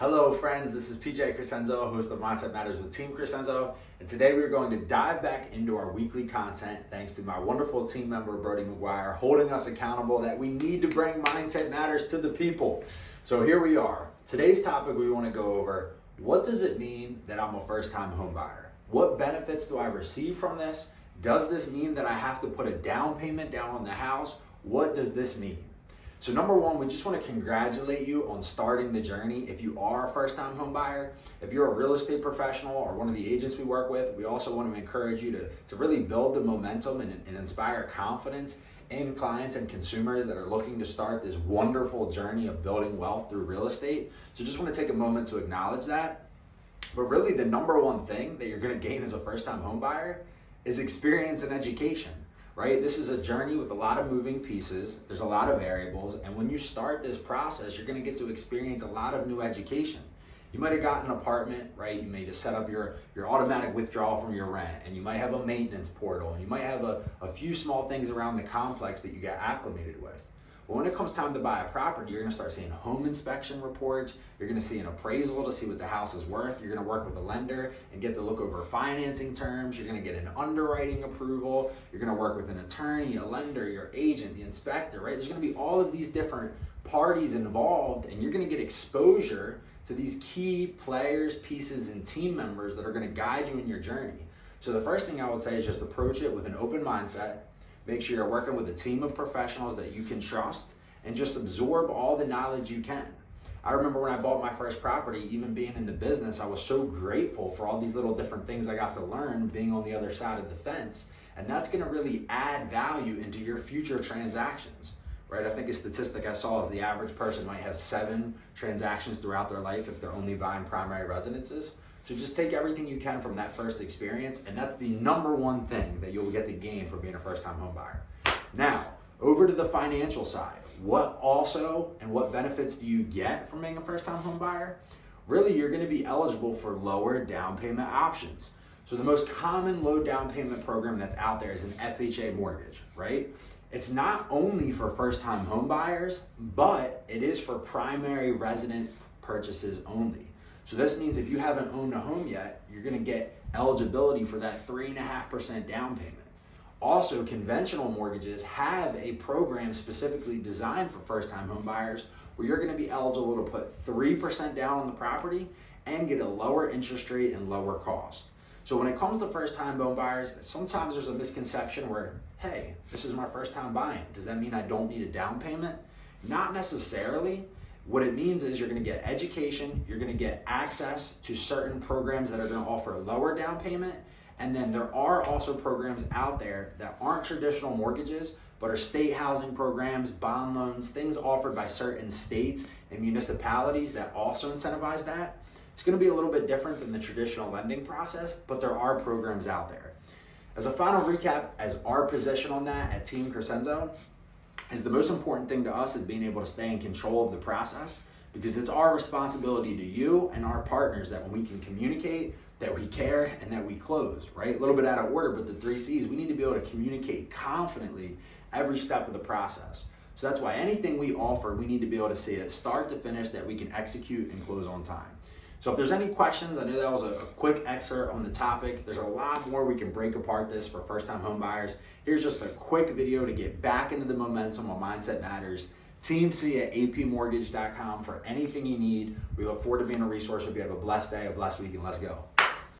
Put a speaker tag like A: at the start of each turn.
A: Hello friends, this is PJ Crescenzo, host of Mindset Matters with Team Crescenzo, and today we're going to dive back into our weekly content thanks to my wonderful team member Brody McGuire holding us accountable that we need to bring Mindset Matters to the people. So here we are. Today's topic we want to go over, what does it mean that I'm a first-time home buyer? What benefits do I receive from this? Does this mean that I have to put a down payment down on the house? What does this mean? So number one, we just want to congratulate you on starting the journey. If you are a first-time home buyer, if you're a real estate professional or one of the agents we work with, we also want to encourage you to really build the momentum and inspire confidence in clients and consumers that are looking to start this wonderful journey of building wealth through real estate. So just want to take a moment to acknowledge that. But really the number one thing that you're going to gain as a first-time home buyer is experience and education. Right? This is a journey with a lot of moving pieces. There's a lot of variables. And when you start this process, you're going to get to experience a lot of new education. You might have gotten an apartment, right? You may just set up your automatic withdrawal from your rent, and you might have a maintenance portal, and you might have a few small things around the complex that you get acclimated with. Well, when it comes time to buy a property, you're going to start seeing home inspection reports. You're going to see an appraisal to see what the house is worth. You're going to work with a lender and get to look over financing terms. You're going to get an underwriting approval. You're going to work with an attorney, a lender, your agent, the inspector, right? There's going to be all of these different parties involved, and you're going to get exposure to these key players, pieces, and team members that are going to guide you in your journey. So the first thing I would say is just approach it with an open mindset. Make sure you're working with a team of professionals that you can trust and just absorb all the knowledge you can. I remember when I bought my first property, even being in the business, I was so grateful for all these little different things I got to learn being on the other side of the fence. And that's gonna really add value into your future transactions, right? I think a statistic I saw is the average person might have 7 transactions throughout their life if they're only buying primary residences. So just take everything you can from that first experience, and that's the number one thing that you'll get to gain from being a first-time home buyer. Now, over to the financial side. What also and what benefits do you get from being a first-time home buyer? Really, you're gonna be eligible for lower down payment options. So the most common low down payment program that's out there is an FHA mortgage, right? It's not only for first-time home buyers, but it is for primary resident purchases only. So this means if you haven't owned a home yet, you're gonna get eligibility for that 3.5% down payment. Also, conventional mortgages have a program specifically designed for first-time home buyers where you're gonna be eligible to put 3% down on the property and get a lower interest rate and lower cost. So when it comes to first-time home buyers, sometimes there's a misconception where, hey, this is my first time buying. Does that mean I don't need a down payment? Not necessarily. What it means is you're going to get education, you're going to get access to certain programs that are going to offer a lower down payment, and then there are also programs out there that aren't traditional mortgages, but are state housing programs, bond loans, things offered by certain states and municipalities that also incentivize that. It's going to be a little bit different than the traditional lending process, but there are programs out there. As a final recap, as our position on that at Team Crescenzo, is the most important thing to us is being able to stay in control of the process, because it's our responsibility to you and our partners that when we can communicate, that we care, and that we close, right? A little bit out of order, but the 3 C's, we need to be able to communicate confidently every step of the process. So that's why anything we offer, we need to be able to see it start to finish, that we can execute and close on time. So if there's any questions, I know that was a quick excerpt on the topic. There's a lot more we can break apart this for first-time home buyers. Here's just a quick video to get back into the momentum on Mindset Matters. Team C at apmortgage.com for anything you need. We look forward to being a resource. Hope you have a blessed day, a blessed week, and let's go.